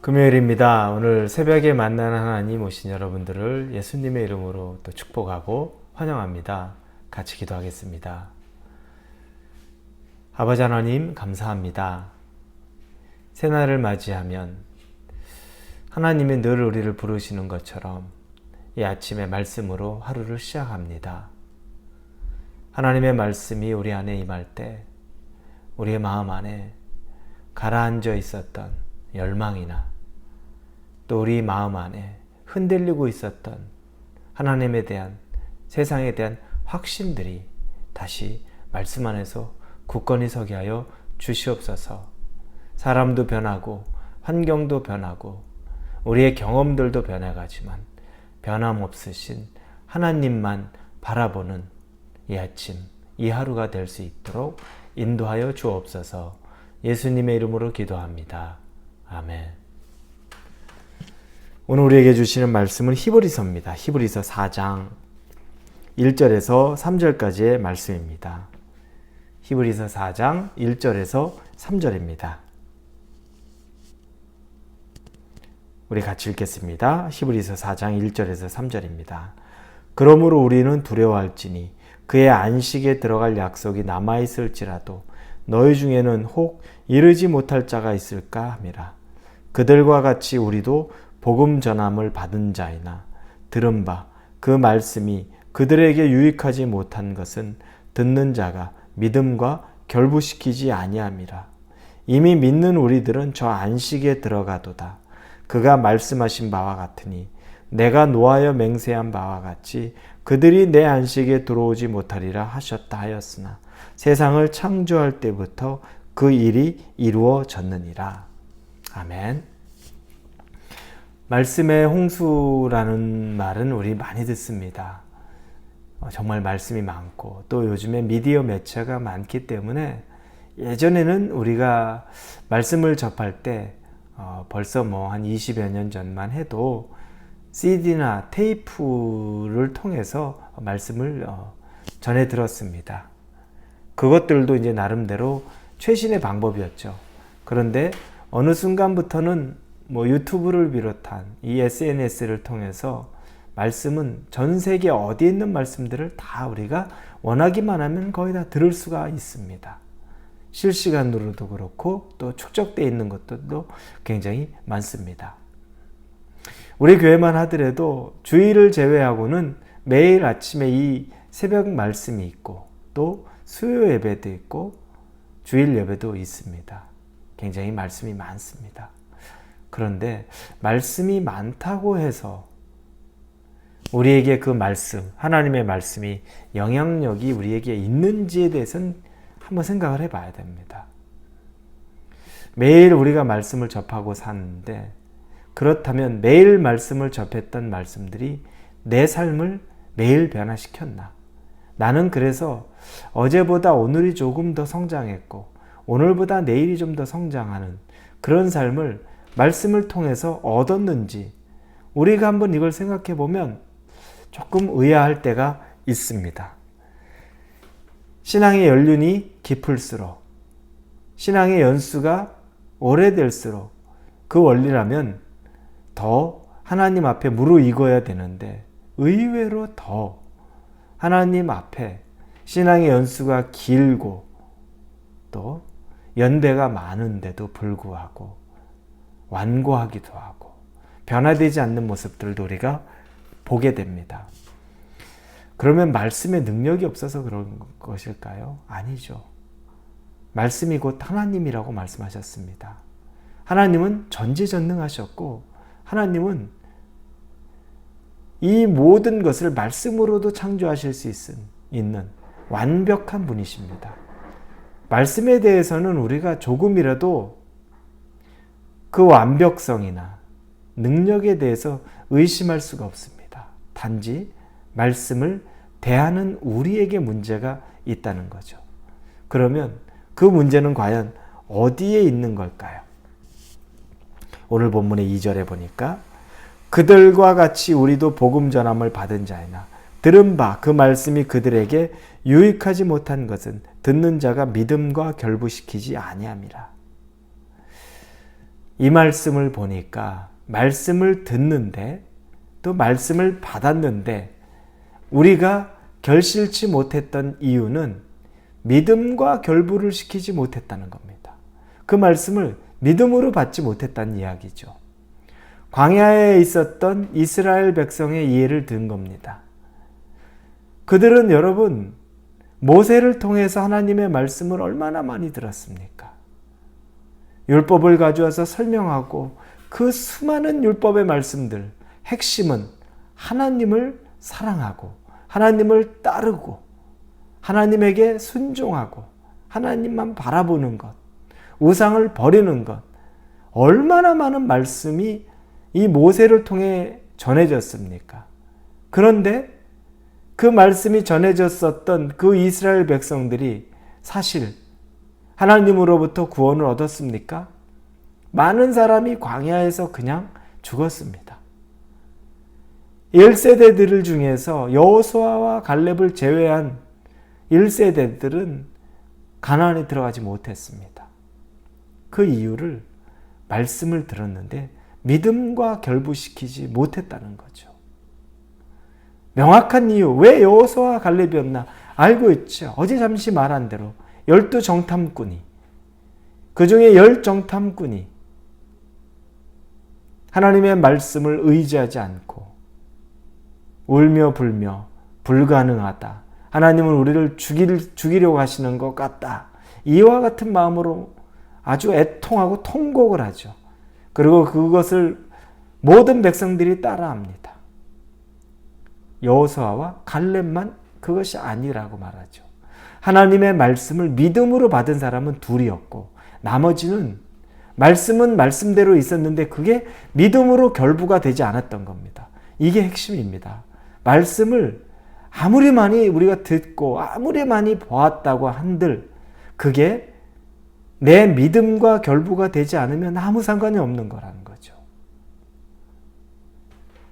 금요일입니다. 오늘 새벽에 만나는 하나님 오신 여러분들을 예수님의 이름으로 또 축복하고 환영합니다. 같이 기도하겠습니다. 아버지 하나님 감사합니다. 새날을 맞이하면 하나님이 늘 우리를 부르시는 것처럼 이 아침에 말씀으로 하루를 시작합니다. 하나님의 말씀이 우리 안에 임할 때 우리의 마음 안에 가라앉아 있었던 열망이나 또 우리 마음 안에 흔들리고 있었던 하나님에 대한, 세상에 대한 확신들이 다시 말씀 안에서 굳건히 서게 하여 주시옵소서. 사람도 변하고 환경도 변하고 우리의 경험들도 변해가지만 변함없으신 하나님만 바라보는 이 아침, 이 하루가 될 수 있도록 인도하여 주옵소서. 예수님의 이름으로 기도합니다. 아멘. 오늘 우리에게 주시는 말씀은 히브리서입니다. 히브리서 4장 1절에서 3절까지의 말씀입니다. 히브리서 4장 1절에서 3절입니다. 우리 같이 읽겠습니다. 히브리서 4장 1절에서 3절입니다. 그러므로 우리는 두려워할지니 그의 안식에 들어갈 약속이 남아있을지라도 너희 중에는 혹 이르지 못할 자가 있을까 함이라. 그들과 같이 우리도 복음 전함을 받은 자이나 들은 바 그 말씀이 그들에게 유익하지 못한 것은 듣는 자가 믿음과 결부시키지 아니함이라. 이미 믿는 우리들은 저 안식에 들어가도다. 그가 말씀하신 바와 같으니 내가 노하여 맹세한 바와 같이 그들이 내 안식에 들어오지 못하리라 하셨다 하였으나 세상을 창조할 때부터 그 일이 이루어졌느니라. 아멘. 말씀의 홍수라는 말은 우리 많이 듣습니다. 정말 말씀이 많고 또 요즘에 미디어 매체가 많기 때문에 예전에는 우리가 말씀을 접할 때 벌써 한 20여 년 전만 해도 CD나 테이프를 통해서 말씀을 전해 들었습니다. 그것들도 이제 나름대로 최신의 방법이었죠. 그런데 어느 순간부터는 유튜브를 비롯한 이 SNS를 통해서 말씀은 전 세계 어디에 있는 말씀들을 다 우리가 원하기만 하면 거의 다 들을 수가 있습니다. 실시간으로도 그렇고 또 축적되어 있는 것들도 굉장히 많습니다. 우리 교회만 하더라도 주일을 제외하고는 매일 아침에 이 새벽 말씀이 있고 또 수요 예배도 있고 주일 예배도 있습니다. 굉장히 말씀이 많습니다. 그런데 말씀이 많다고 해서 우리에게 그 말씀, 하나님의 말씀이 영향력이 우리에게 있는지에 대해서는 한번 생각을 해봐야 됩니다. 매일 우리가 말씀을 접하고 사는데 그렇다면 매일 말씀을 접했던 말씀들이 내 삶을 매일 변화시켰나? 나는 그래서 어제보다 오늘이 조금 더 성장했고 오늘보다 내일이 좀 더 성장하는 그런 삶을 말씀을 통해서 얻었는지 우리가 한번 이걸 생각해 보면 조금 의아할 때가 있습니다. 신앙의 연륜이 깊을수록 신앙의 연수가 오래될수록 그 원리라면 더 하나님 앞에 무르익어야 되는데 의외로 더 하나님 앞에 신앙의 연수가 길고 또 연배가 많은데도 불구하고 완고하기도 하고 변화되지 않는 모습들도 우리가 보게 됩니다. 그러면 말씀의 능력이 없어서 그런 것일까요? 아니죠. 말씀이 곧 하나님이라고 말씀하셨습니다. 하나님은 전지전능하셨고 하나님은 이 모든 것을 말씀으로도 창조하실 수 있는 완벽한 분이십니다. 말씀에 대해서는 우리가 조금이라도 그 완벽성이나 능력에 대해서 의심할 수가 없습니다. 단지 말씀을 대하는 우리에게 문제가 있다는 거죠. 그러면 그 문제는 과연 어디에 있는 걸까요? 오늘 본문의 2절에 보니까 그들과 같이 우리도 복음 전함을 받은 자이나 들은 바 그 말씀이 그들에게 유익하지 못한 것은 듣는 자가 믿음과 결부시키지 아니함이라. 이 말씀을 보니까 말씀을 듣는데 또 말씀을 받았는데 우리가 결실치 못했던 이유는 믿음과 결부를 시키지 못했다는 겁니다. 그 말씀을 믿음으로 받지 못했다는 이야기죠. 광야에 있었던 이스라엘 백성의 이해를 든 겁니다. 그들은 여러분 모세를 통해서 하나님의 말씀을 얼마나 많이 들었습니까? 율법을 가져와서 설명하고 그 수많은 율법의 말씀들, 핵심은 하나님을 사랑하고 하나님을 따르고 하나님에게 순종하고 하나님만 바라보는 것, 우상을 버리는 것, 얼마나 많은 말씀이 이 모세를 통해 전해졌습니까? 그런데 그 말씀이 전해졌었던 그 이스라엘 백성들이 사실 하나님으로부터 구원을 얻었습니까? 많은 사람이 광야에서 그냥 죽었습니다. 1세대들 중에서 여호수아와 갈렙을 제외한 1세대들은 가나안에 들어가지 못했습니다. 그 이유를 말씀을 들었는데 믿음과 결부시키지 못했다는 거죠. 명확한 이유, 왜 여호수아와 갈렙이었나 알고 있죠. 어제 잠시 말한 대로 12정탐꾼이, 그 중에 10정탐꾼이 하나님의 말씀을 의지하지 않고 울며 불며 불가능하다, 하나님은 우리를 죽이려고 하시는 것 같다, 이와 같은 마음으로 아주 애통하고 통곡을 하죠. 그리고 그것을 모든 백성들이 따라합니다. 여호수아와 갈렙만 그것이 아니라고 말하죠. 하나님의 말씀을 믿음으로 받은 사람은 둘이었고 나머지는 말씀은 말씀대로 있었는데 그게 믿음으로 결부가 되지 않았던 겁니다. 이게 핵심입니다. 말씀을 아무리 많이 우리가 듣고 아무리 많이 보았다고 한들 그게 내 믿음과 결부가 되지 않으면 아무 상관이 없는 거라는 거죠.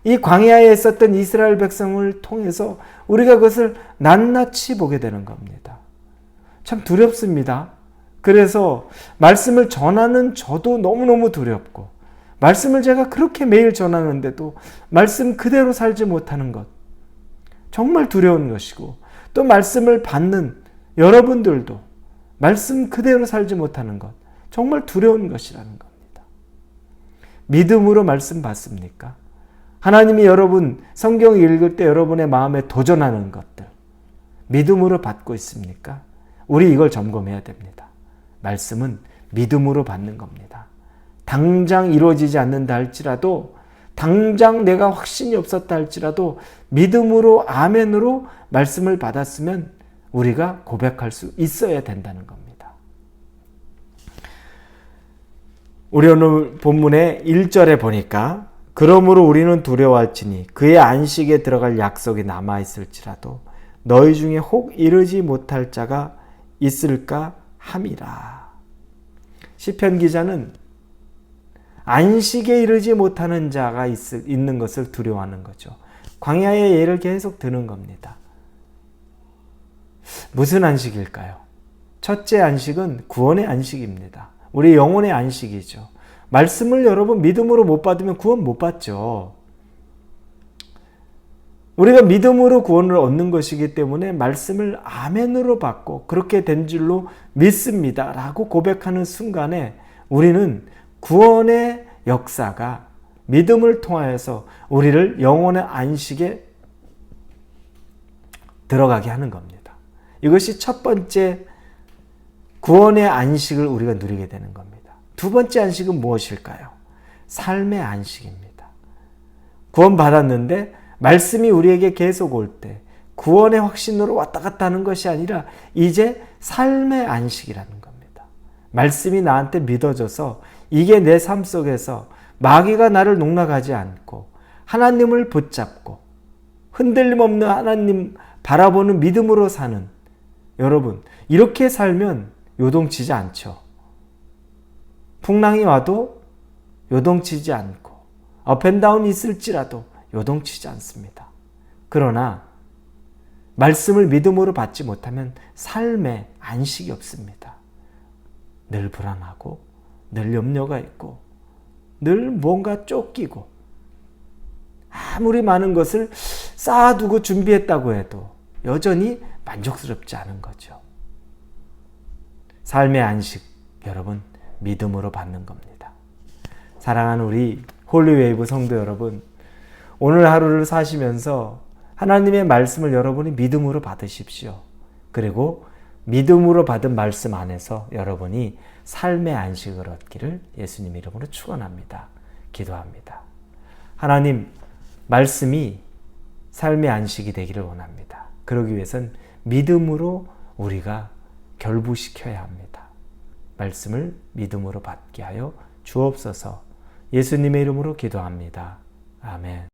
이 광야에 있었던 이스라엘 백성을 통해서 우리가 그것을 낱낱이 보게 되는 겁니다. 참 두렵습니다. 그래서 말씀을 전하는 저도 너무너무 두렵고 말씀을 제가 그렇게 매일 전하는데도 말씀 그대로 살지 못하는 것 정말 두려운 것이고 또 말씀을 받는 여러분들도 말씀 그대로 살지 못하는 것 정말 두려운 것이라는 겁니다. 믿음으로 말씀 받습니까? 하나님이 여러분 성경 읽을 때 여러분의 마음에 도전하는 것들 믿음으로 받고 있습니까? 우리 이걸 점검해야 됩니다. 말씀은 믿음으로 받는 겁니다. 당장 이루어지지 않는다 할지라도 당장 내가 확신이 없었다 할지라도 믿음으로 아멘으로 말씀을 받았으면 우리가 고백할 수 있어야 된다는 겁니다. 우리 오늘 본문의 1절에 보니까 그러므로 우리는 두려워할지니 그의 안식에 들어갈 약속이 남아있을지라도 너희 중에 혹 이르지 못할 자가 있을까 함이라. 시편 기자는 안식에 이르지 못하는 자가 있는 것을 두려워하는 거죠. 광야의 예를 계속 드는 겁니다. 무슨 안식일까요? 첫째 안식은 구원의 안식입니다. 우리 영혼의 안식이죠. 말씀을 여러분 믿음으로 못 받으면 구원 못 받죠. 우리가 믿음으로 구원을 얻는 것이기 때문에 말씀을 아멘으로 받고 그렇게 된 줄로 믿습니다 라고 고백하는 순간에 우리는 구원의 역사가 믿음을 통하여서 우리를 영혼의 안식에 들어가게 하는 겁니다. 이것이 첫 번째 구원의 안식을 우리가 누리게 되는 겁니다. 두 번째 안식은 무엇일까요? 삶의 안식입니다. 구원받았는데 말씀이 우리에게 계속 올 때 구원의 확신으로 왔다 갔다 하는 것이 아니라 이제 삶의 안식이라는 겁니다. 말씀이 나한테 믿어져서 이게 내 삶 속에서 마귀가 나를 농락하지 않고 하나님을 붙잡고 흔들림 없는 하나님 바라보는 믿음으로 사는 여러분, 이렇게 살면 요동치지 않죠. 풍랑이 와도 요동치지 않고 업앤다운이 있을지라도 요동치지 않습니다. 그러나 말씀을 믿음으로 받지 못하면 삶에 안식이 없습니다. 늘 불안하고 늘 염려가 있고 늘 뭔가 쫓기고 아무리 많은 것을 쌓아두고 준비했다고 해도 여전히 만족스럽지 않은 거죠. 삶의 안식, 여러분, 믿음으로 받는 겁니다. 사랑하는 우리 홀리웨이브 성도 여러분, 오늘 하루를 사시면서 하나님의 말씀을 여러분이 믿음으로 받으십시오. 그리고 믿음으로 받은 말씀 안에서 여러분이 삶의 안식을 얻기를 예수님 이름으로 축원합니다. 기도합니다. 하나님, 말씀이 삶의 안식이 되기를 원합니다. 그러기 위해선 믿음으로 우리가 결부시켜야 합니다. 말씀을 믿음으로 받게 하여 주옵소서. 예수님의 이름으로 기도합니다. 아멘.